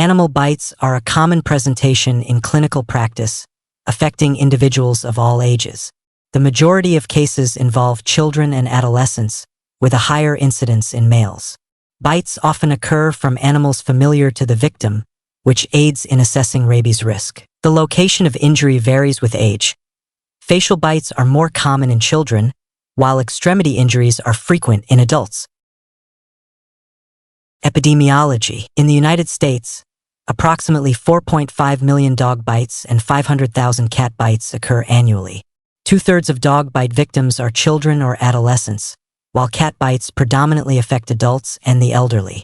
Animal bites are a common presentation in clinical practice, affecting individuals of all ages. The majority of cases involve children and adolescents, with a higher incidence in males. Bites often occur from animals familiar to the victim, which aids in assessing rabies risk. The location of injury varies with age. Facial bites are more common in children, while extremity injuries are frequent in adults. Epidemiology. In the United States, approximately 4.5 million dog bites and 500,000 cat bites occur annually. 2/3 of dog bite victims are children or adolescents, while cat bites predominantly affect adults and the elderly.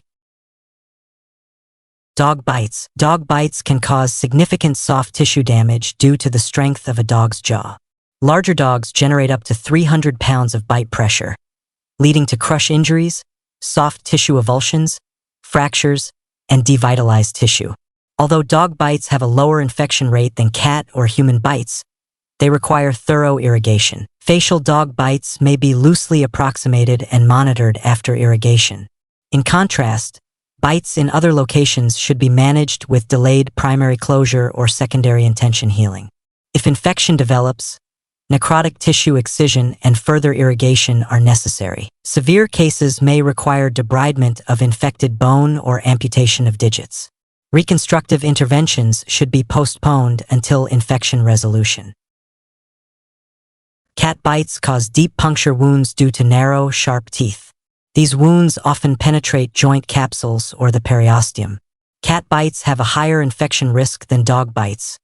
Dog bites. Dog bites can cause significant soft tissue damage due to the strength of a dog's jaw. Larger dogs generate up to 300 pounds of bite pressure, leading to crush injuries, soft tissue avulsions, fractures, and devitalized tissue. Although dog bites have a lower infection rate than cat or human bites, they require thorough irrigation. Facial dog bites may be loosely approximated and monitored after irrigation. In contrast, bites in other locations should be managed with delayed primary closure or secondary intention healing. If infection develops, necrotic tissue excision and further irrigation are necessary. Severe cases may require debridement of infected bone or amputation of digits. Reconstructive interventions should be postponed until infection resolution. Cat bites cause deep puncture wounds due to narrow, sharp teeth. These wounds often penetrate joint capsules or the periosteum. Cat bites have a higher infection risk than dog bites,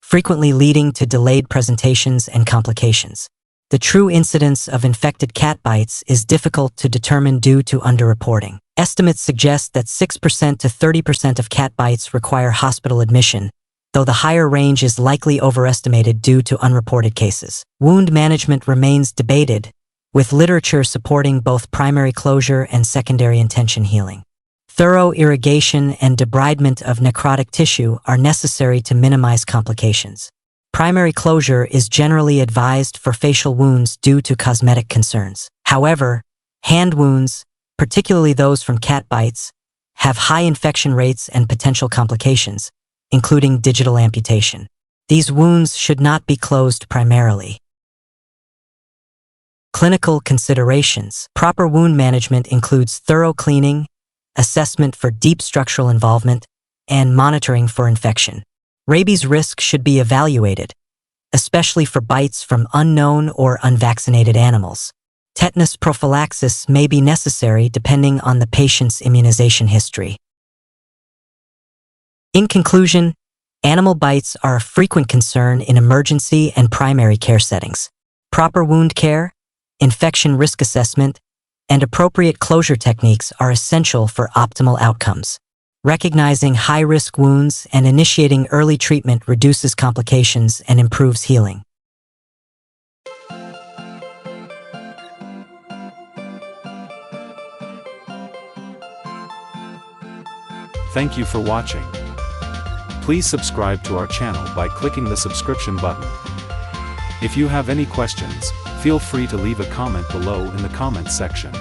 frequently leading to delayed presentations and complications. The true incidence of infected cat bites is difficult to determine due to underreporting. Estimates suggest that 6% to 30% of cat bites require hospital admission, though the higher range is likely overestimated due to unreported cases. Wound management remains debated, with literature supporting both primary closure and secondary intention healing. Thorough irrigation and debridement of necrotic tissue are necessary to minimize complications. Primary closure is generally advised for facial wounds due to cosmetic concerns. However, hand wounds, particularly those from cat bites, have high infection rates and potential complications, including digital amputation. These wounds should not be closed primarily. Clinical considerations. Proper wound management includes thorough cleaning, assessment for deep structural involvement, and monitoring for infection. Rabies risk should be evaluated, especially for bites from unknown or unvaccinated animals. Tetanus prophylaxis may be necessary depending on the patient's immunization history. In conclusion, animal bites are a frequent concern in emergency and primary care settings. Proper wound care, infection risk assessment, and appropriate closure techniques are essential for optimal outcomes. Recognizing high-risk wounds and initiating early treatment reduces complications and improves healing. Thank you for watching. Please subscribe to our channel by clicking the subscription button. If you have any questions, feel free to leave a comment below in the comments section.